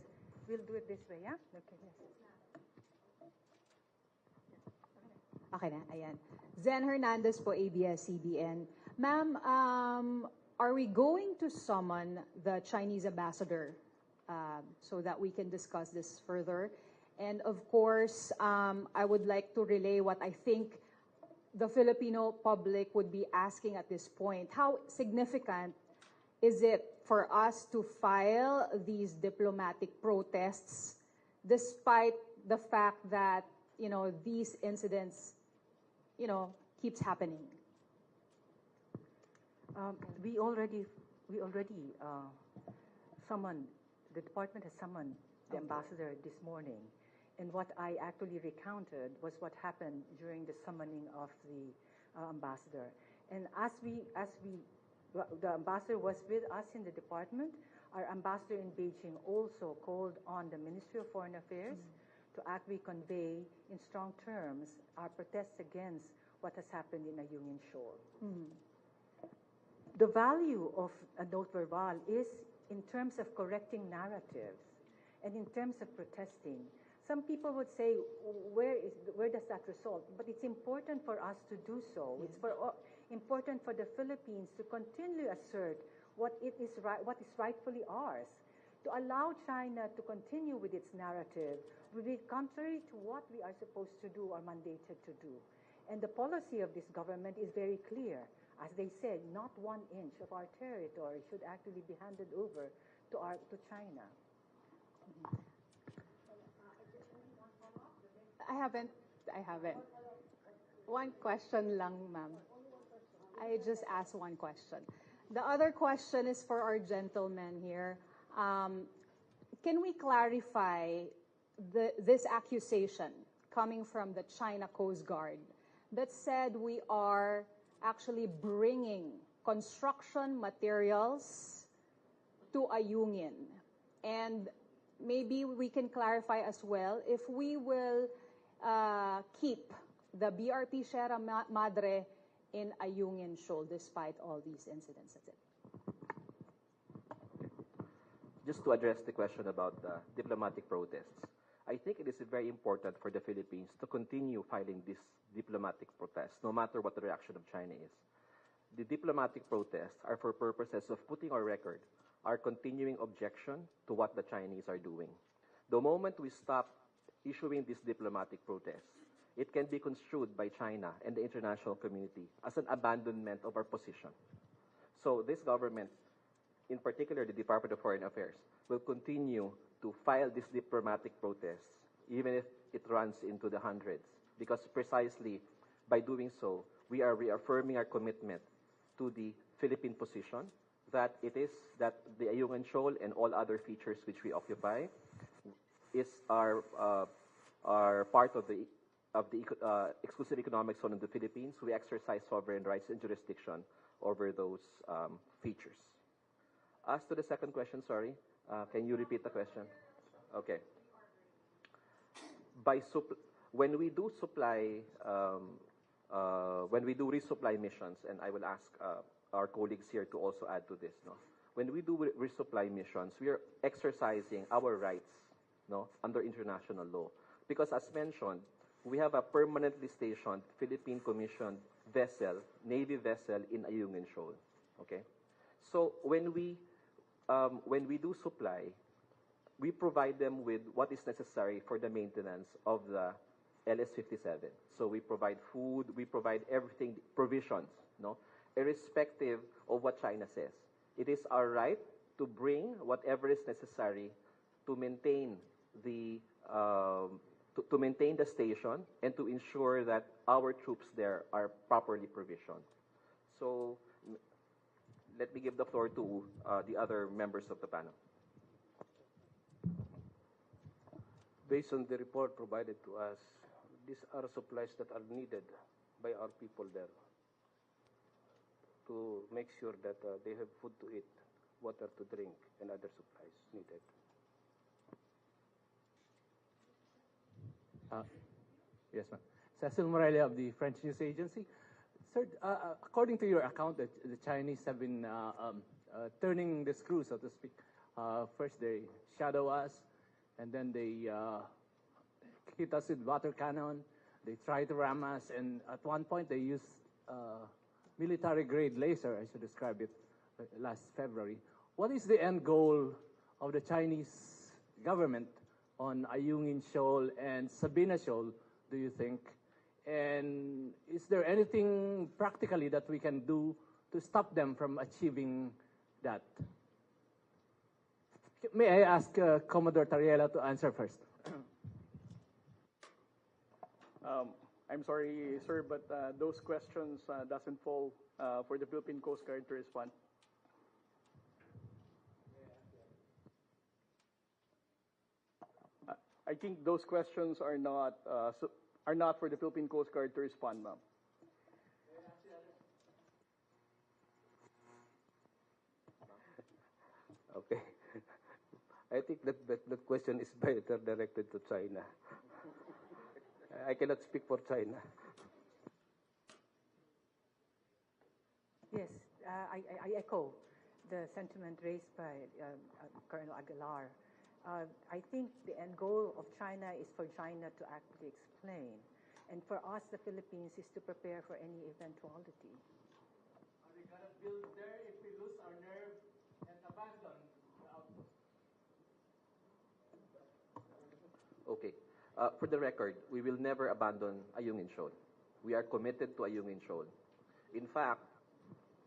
we'll do it this way, yeah? Okay, yes. Okay na, ayan. Zen Hernandez po, ABS-CBN. Ma'am, are we going to summon the Chinese ambassador so that we can discuss this further? And of course, I would like to relay what I think the Filipino public would be asking at this point. How significant is it for us to file these diplomatic protests despite the fact that, these incidents, keeps happening? We already summoned, the department has summoned the ambassador this morning. And what I actually recounted was what happened during the summoning of the ambassador. And the ambassador was with us in the department. Our ambassador in Beijing also called on the Ministry of Foreign Affairs to actually convey in strong terms our protests against what has happened in Ayungin Shoal. The value of a note verbal is in terms of correcting narratives and in terms of protesting. Some people would say, where does that result? But it's important for us to do so. It's important for the Philippines to continually assert what is rightfully ours. To allow China to continue with its narrative would be contrary to what we are supposed to do or mandated to do. And the policy of this government is very clear. As they said, not 1 inch of our territory should actually be handed over to China. I haven't. One question lang, ma'am. I just asked one question. The other question is for our gentleman here. Can we clarify this accusation coming from the China Coast Guard that said we are actually bringing construction materials to Ayungin? And maybe we can clarify as well if we will keep the BRP Sierra Madre in Ayungin Shoal despite all these incidents. That's it. Just to address the question about the diplomatic protests, I think it is very important for the Philippines to continue filing these diplomatic protests, no matter what the reaction of China is. The diplomatic protests are for purposes of putting on record our continuing objection to what the Chinese are doing. The moment we stop issuing these diplomatic protests, it can be construed by China and the international community as an abandonment of our position. So this government, in particular the Department of Foreign Affairs, will continue to file these diplomatic protests, even if it runs into the hundreds, because precisely by doing so, we are reaffirming our commitment to the Philippine position that the Ayungin Shoal and all other features which we occupy are part of the exclusive economic zone of the Philippines. We exercise sovereign rights and jurisdiction over those features. As to the second question, sorry, can you repeat the question? Okay. When we do resupply missions, and I will ask our colleagues here to also add to this, no? When we do resupply missions, we are exercising our rights, no, under international law. Because as mentioned, we have a permanently stationed Philippine commissioned vessel, Navy vessel in Ayungin Shoal. Okay? So when we do supply, we provide them with what is necessary for the maintenance of the LS-57. So we provide food, we provide everything, provisions, no? Irrespective of what China says. It is our right to bring whatever is necessary to maintain the station and to ensure that our troops there are properly provisioned. So let me give the floor to the other members of the panel. Based on the report provided to us, these are supplies that are needed by our people there to make sure that they have food to eat, water to drink, and other supplies needed. Yes, ma'am. Cecil Morelia of the French News Agency. Sir, according to your account, the Chinese have been turning the screw, so to speak. First, they shadow us, and then they hit us with water cannon. They try to ram us, and at one point, they used military-grade laser, I should describe it, last February. What is the end goal of the Chinese government on Ayungin Shoal and Sabina Shoal, do you think? And is there anything practically that we can do to stop them from achieving that? May I ask Commodore Tariela to answer first? I'm sorry, sir, but those questions doesn't fall for the Philippine Coast Guard to respond. I think those questions are not for the Philippine Coast Guard to respond, ma'am. Okay. I think that question is better directed to China. I cannot speak for China. Yes, I echo the sentiment raised by Colonel Aguilar. I think the end goal of China is for China to actually explain, and for us, the Philippines, is to prepare for any eventuality. Are we going to build there if we lose our nerve and abandon the outpost? Okay. For the record, we will never abandon Ayungin Shoal. We are committed to Ayungin Shoal. In fact,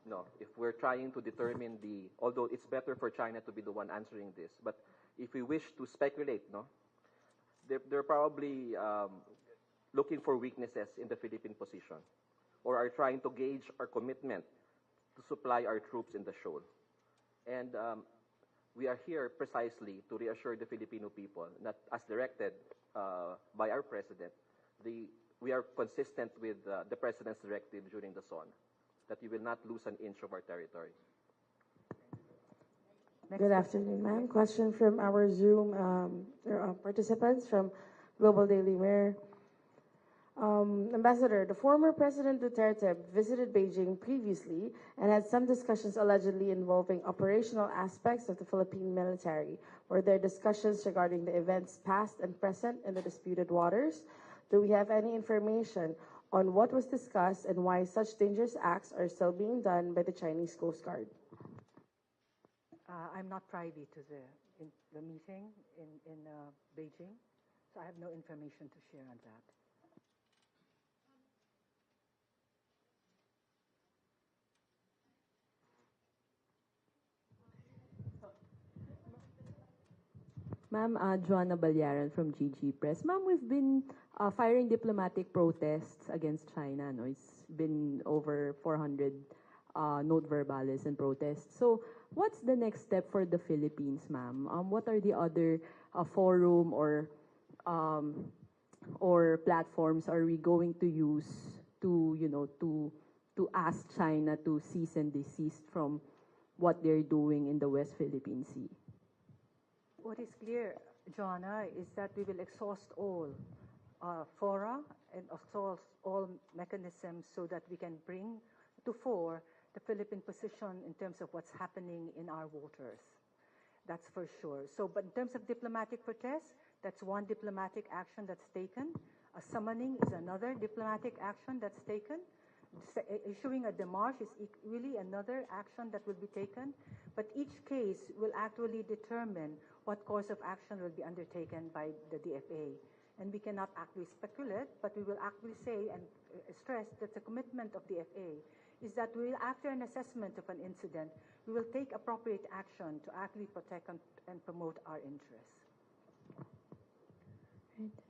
no, if we're trying to determine although it's better for China to be the one answering this, but if we wish to speculate, no, they're probably looking for weaknesses in the Philippine position, or are trying to gauge our commitment to supply our troops in the shoal. And we are here precisely to reassure the Filipino people that, as directed by our president, we are consistent with the president's directive during the SON, that we will not lose an inch of our territory. Good afternoon, ma'am. Question from our Zoom participants from Global Daily Mirror. Ambassador, the former President Duterte visited Beijing previously and had some discussions allegedly involving operational aspects of the Philippine military. Were there discussions regarding the events past and present in the disputed waters? Do we have any information on what was discussed and why such dangerous acts are still being done by the Chinese Coast Guard? I'm not privy to the meeting in Beijing, so I have no information to share on that. Ma'am, Joanna Balyaran from GG Press. Ma'am, we've been firing diplomatic protests against China. No? It's been over 400 note verbales and protests. So what's the next step for the Philippines, ma'am? What are the other forum or platforms are we going to use to ask China to cease and desist from what they're doing in the West Philippine Sea? What is clear, Joanna, is that we will exhaust all fora and exhaust all mechanisms so that we can bring to fore the Philippine position in terms of what's happening in our waters. That's for sure. So, but in terms of diplomatic protest, that's one diplomatic action that's taken. A summoning is another diplomatic action that's taken. Issuing a démarche is really another action that will be taken. But each case will actually determine what course of action will be undertaken by the DFA. And we cannot actually speculate, but we will actually say and stress that the commitment of DFA is that we will, after an assessment of an incident, we will take appropriate action to actually protect and promote our interests.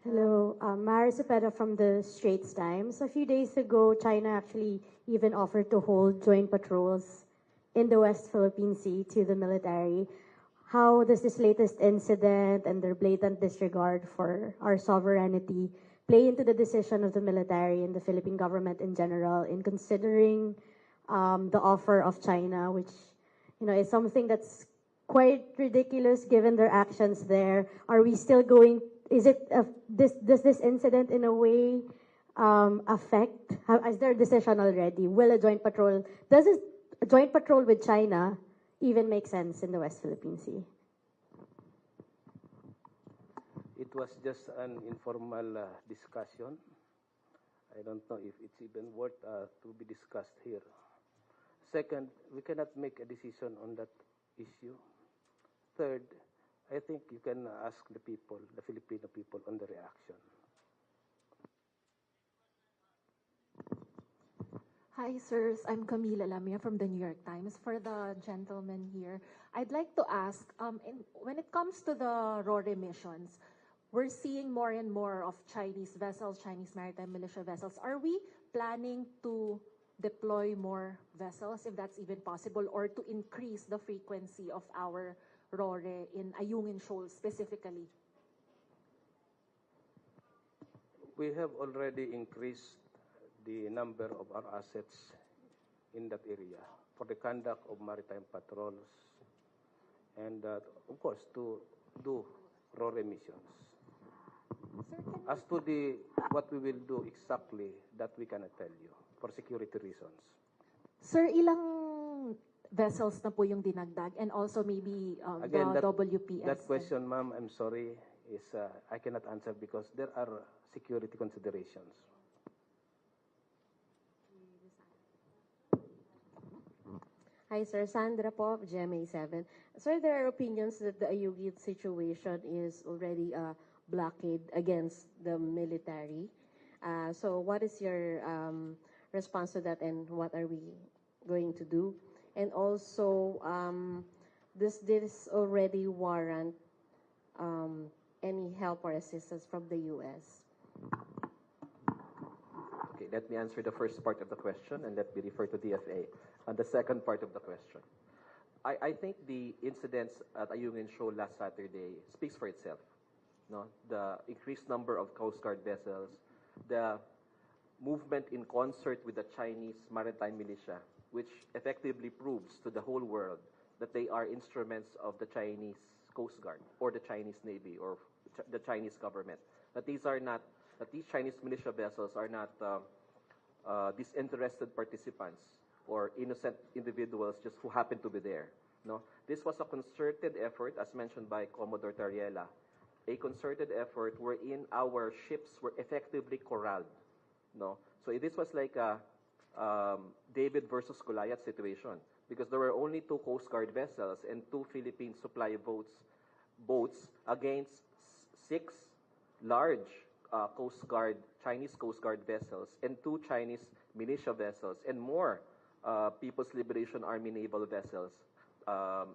Hello, Mara Cepeda from the Straits Times. A few days ago, China actually even offered to hold joint patrols in the West Philippine Sea to the military. How does this latest incident and their blatant disregard for our sovereignty play into the decision of the military and the Philippine government in general in considering the offer of China, which is something that's quite ridiculous given their actions there? Are we still going? Does this incident in a way affect, is there a decision already? Will a joint patrol, does a joint patrol with China even make sense in the West Philippine Sea? It was just an informal discussion. I don't know if it's even worth to be discussed here. Second, we cannot make a decision on that issue. Third, I think you can ask the people, the Filipino people, on the reaction. Hi, sirs. I'm Camila Lamia from the New York Times. For the gentleman here, I'd like to ask, when it comes to the RORE missions, we're seeing more and more of Chinese vessels, Chinese maritime militia vessels. Are we planning to deploy more vessels, if that's even possible, or to increase the frequency of our RORE in Ayungin Shoal specifically? We have already increased the number of our assets in that area for the conduct of maritime patrols and, of course, to do RORE missions. As to what we will do exactly, that we cannot tell you for security reasons. Sir, ilang vessels na po yung dinagdag, and also maybe Again, the WPS? That question, ma'am, I'm sorry, is I cannot answer because there are security considerations. Hi, Sir. Sandra po of GMA7. Sir, there are opinions that the Ayungin situation is already a blockade against the military. So what is your response to that, and what are we going to do? And also, does this already warrant any help or assistance from the U.S.? Okay, let me answer the first part of the question, and let me refer to DFA on the second part of the question. I think the incidents at Ayungin Shoal last Saturday speaks for itself. No? The increased number of Coast Guard vessels, the movement in concert with the Chinese maritime militia, which effectively proves to the whole world that they are instruments of the Chinese Coast Guard or the Chinese Navy or the Chinese government. That these Chinese militia vessels are not disinterested participants or innocent individuals just who happen to be there. No, this was a concerted effort, as mentioned by Commodore Tariela, a concerted effort wherein our ships were effectively corralled. No, so this was like a David versus Goliath situation, because there were only 2 Coast Guard vessels and 2 Philippine supply boats against 6 large Chinese Coast Guard vessels and 2 Chinese militia vessels and more People's Liberation Army naval vessels at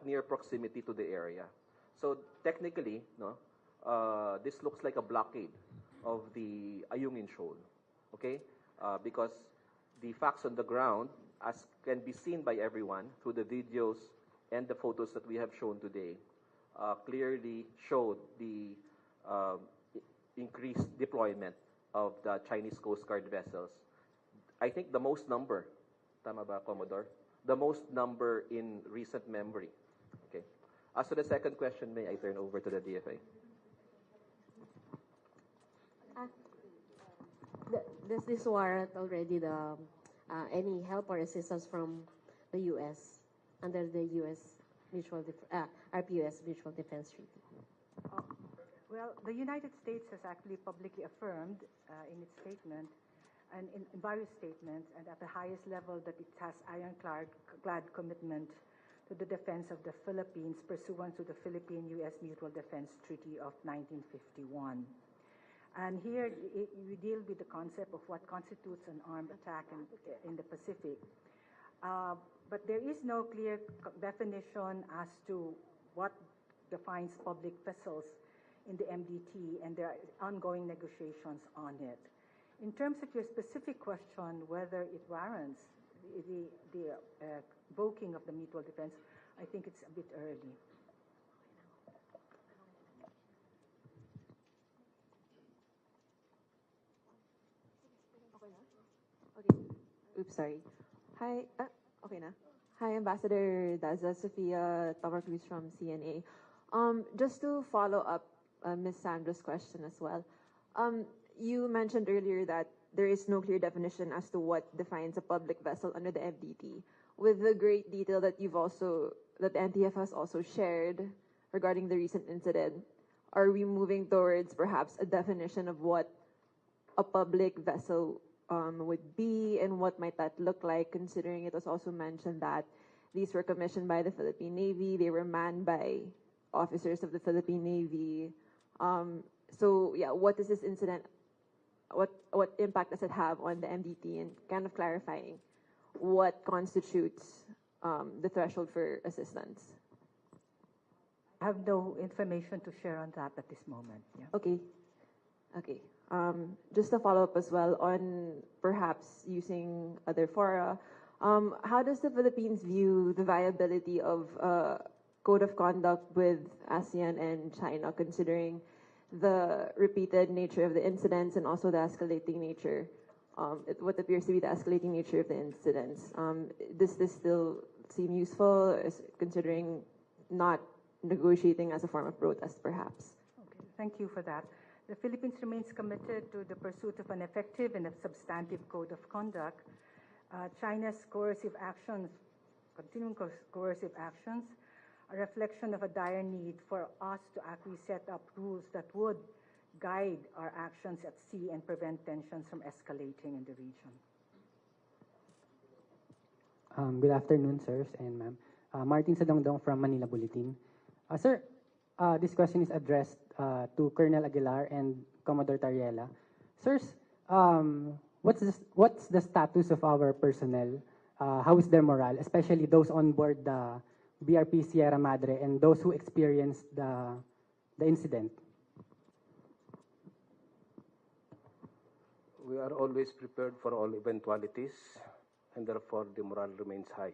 near proximity to the area. So technically, no, this looks like a blockade of the Ayungin Shoal, okay? Because the facts on the ground, as can be seen by everyone through the videos and the photos that we have shown today, clearly showed the increased deployment of the Chinese Coast Guard vessels. I think the most number, tama ba, Commodore? The most number in recent memory. Okay. As to the second question, may I turn over to the DFA? Does this warrant already the any help or assistance from the U.S. under the U.S. RPUS Mutual Defense Treaty? Well, the United States has actually publicly affirmed in its statement and in various statements and at the highest level that it has ironclad commitment to the defense of the Philippines pursuant to the Philippine-U.S. Mutual Defense Treaty of 1951. And here we deal with the concept of what constitutes an armed attack in the Pacific. But there is no clear definition as to what defines public vessels in the MDT, and there are ongoing negotiations on it. In terms of your specific question, whether it warrants the invoking of the mutual defense, I think it's a bit early. Okay. Oops, sorry. Hi. Okay na. Hi, Ambassador Daza, Sofia Tamarcruz from CNA. Just to follow up Ms. Sandra's question as well. you mentioned earlier that there is no clear definition as to what defines a public vessel under the MDT. With the great detail that that NTF has also shared regarding the recent incident, are we moving towards perhaps a definition of what a public vessel would be, and what might that look like, considering it was also mentioned that these were commissioned by the Philippine Navy, they were manned by officers of the Philippine Navy. So yeah, what is this incident? What impact does it have on the MDT, and kind of clarifying what constitutes the threshold for assistance? I have no information to share on that at this moment. Yeah. Okay. Okay. Just a follow-up as well on perhaps using other fora. How does the Philippines view the viability of code of conduct with ASEAN and China, considering the repeated nature of the incidents and also the escalating nature, what appears to be the escalating nature of the incidents? Does this still seem useful, considering not negotiating as a form of protest, perhaps? Okay, thank you for that. The Philippines remains committed to the pursuit of an effective and a substantive code of conduct. China's coercive actions, continuing coercive actions, a reflection of a dire need for us to actually set up rules that would guide our actions at sea and prevent tensions from escalating in the region. Good afternoon, sirs and ma'am. Martin Sadongdong from Manila Bulletin. Sir, this question is addressed to Colonel Aguilar and Commodore Tariela. Sirs, what's the status of our personnel? How is their morale, especially those on board the BRP Sierra Madre and those who experienced the incident? We are always prepared for all eventualities, and therefore the morale remains high.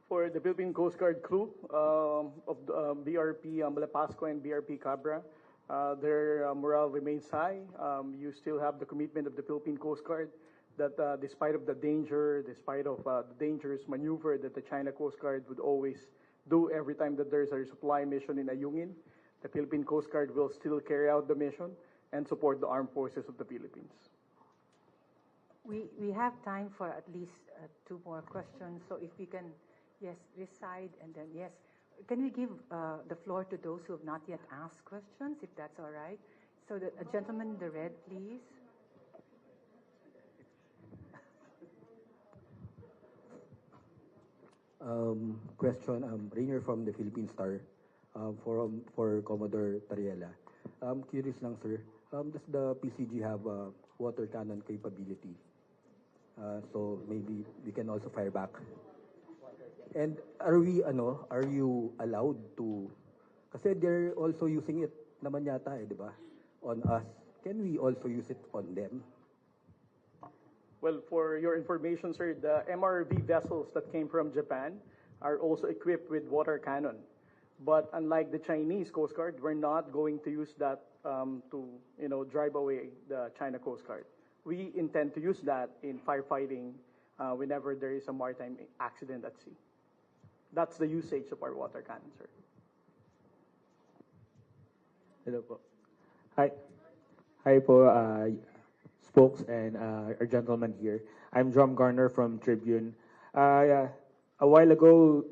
For the Philippine Coast Guard crew of BRP Malapasco and BRP Cabra, their morale remains high. You still have the commitment of the Philippine Coast Guard that despite of the danger, despite of the dangerous maneuver that the China Coast Guard would always do every time that there's a resupply mission in Ayungin, the Philippine Coast Guard will still carry out the mission and support the armed forces of the Philippines. We have time for at least 2 more questions, so if we can, yes, this side, and then yes. Can we give the floor to those who have not yet asked questions, if that's all right? So a gentleman in the red, please. Question, Rainier from the Philippine Star, for Commodore Tariela. Curious lang, sir, does the PCG have a water cannon capability? So maybe we can also fire back. And are you allowed to, kasi they're also using it naman yata di ba, on us. Can we also use it on them? Well, for your information, sir, the MRV vessels that came from Japan are also equipped with water cannon. But unlike the Chinese Coast Guard, we're not going to use that to drive away the China Coast Guard. We intend to use that in firefighting whenever there is a maritime accident at sea. That's the usage of our water cannon, sir. Hello po. Hi. Hi po, spokes and our gentleman here. I'm Drum Garner from Tribune. A while ago,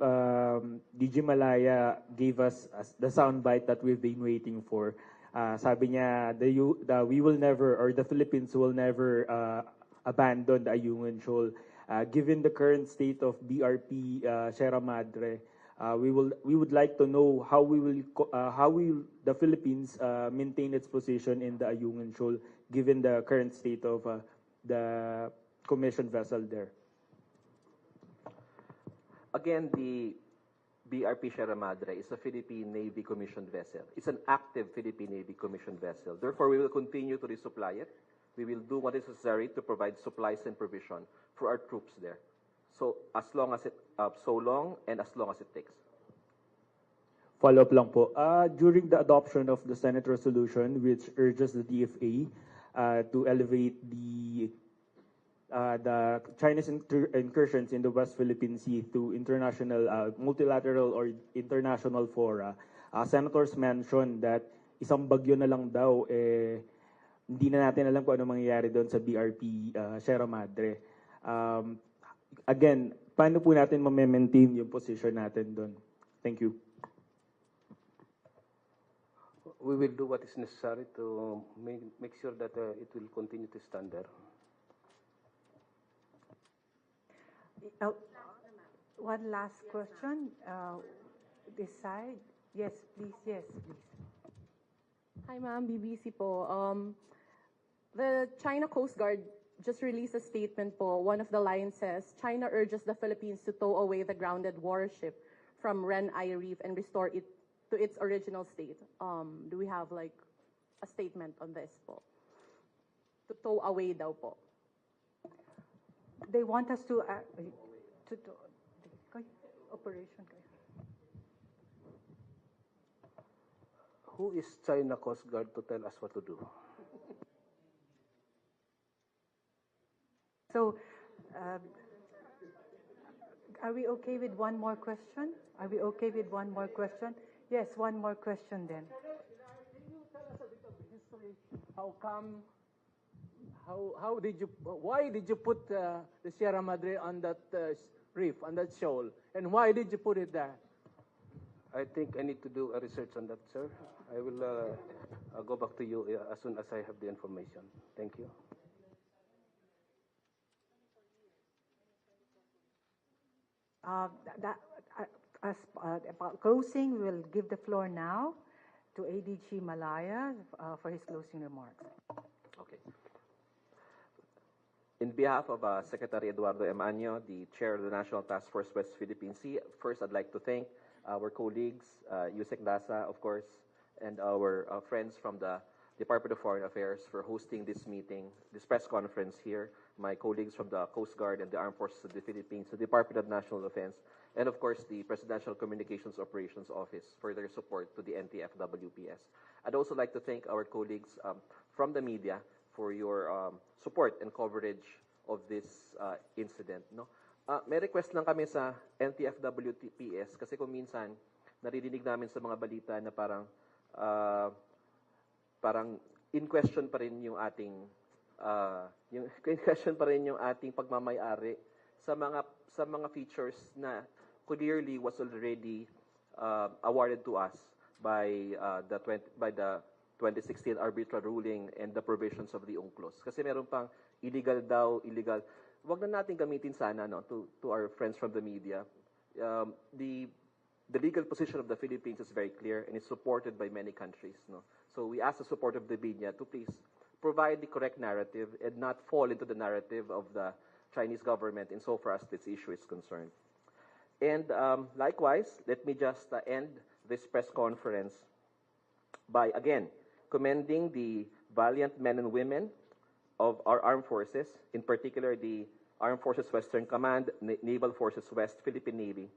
DG Malaya gave us the soundbite that we've been waiting for. Sabi niya, we will never, or the Philippines will never abandon the Ayungin Shoal. Given the current state of BRP Sierra Madre, we would like to know how will the Philippines maintain its position in the Ayungin Shoal, given the current state of the commissioned vessel there. Again, the BRP Sierra Madre is a Philippine Navy commissioned vessel. It's an active Philippine Navy commissioned vessel. Therefore, we will continue to resupply it. We will do what is necessary to provide supplies and provision for our troops there. So as long as it takes. Follow-up lang po. During the adoption of the Senate resolution, which urges the DFA to elevate the Chinese incursions in the West Philippine Sea to international, multilateral or international fora, senators mentioned that isang bagyo na lang daw, hindi na natin alam kung ano mangyayari doon sa BRP Sierra Madre. Again, paano po natin ma-maintain yung position natin doon? Thank you. We will do what is necessary to make sure that it will continue to stand there. One last question. This side. Yes, please. Yes, please. Hi, ma'am. BBC po. The China Coast Guard just released a statement po. One of the lines says, China urges the Philippines to tow away the grounded warship from Ren-Ai Reef and restore it to its original state. Do we have like a statement on this po? To tow away daw po. They want us to operation. Who is China Coast Guard to tell us what to do? So, are we okay with one more question? Are we okay with one more question? Yes, one more question then. Can you tell us a bit of history? How come? How did you? Why did you put the Sierra Madre on that reef, on that shoal, and why did you put it there? I think I need to do a research on that, sir. I will go back to you as soon as I have the information. Thank you. Closing, we will give the floor now to ADG Malaya for his closing remarks. Okay. In behalf of Secretary Eduardo M. Año, the Chair of the National Task Force West Philippine Sea, first I'd like to thank our colleagues, Yusek Dasa, of course, and our friends from the Department of Foreign Affairs for hosting this meeting, this press conference here, my colleagues from the Coast Guard and the Armed Forces of the Philippines, the Department of National Defense, and of course the Presidential Communications Operations Office for their support to the NTF-WPS. I'd also like to thank our colleagues from the media for your support and coverage of this incident. No? May request lang kami sa NTF-WPS kasi kung minsan naririnig namin sa mga balita na parang in question pa rin yung ating pagmamay-ari sa mga features na clearly was already awarded to us by the 2016 arbitral ruling and the provisions of the UNCLOS. Kasi meron pang illegal. Wag na natin gamitin sana to our friends from the media. The legal position of the Philippines is very clear and is supported by many countries. No? So we ask the support of the media to please provide the correct narrative and not fall into the narrative of the Chinese government insofar as this issue is concerned. And likewise, let me just end this press conference by, again, commending the valiant men and women of our armed forces, in particular the Armed Forces Western Command, Naval Forces West, Philippine Navy,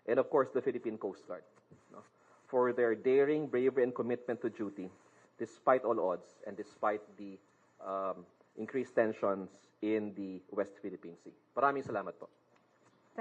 and of course the Philippine Coast Guard, for their daring, bravery, and commitment to duty, despite all odds and despite the increased tensions in the West Philippine Sea. Maraming salamat po.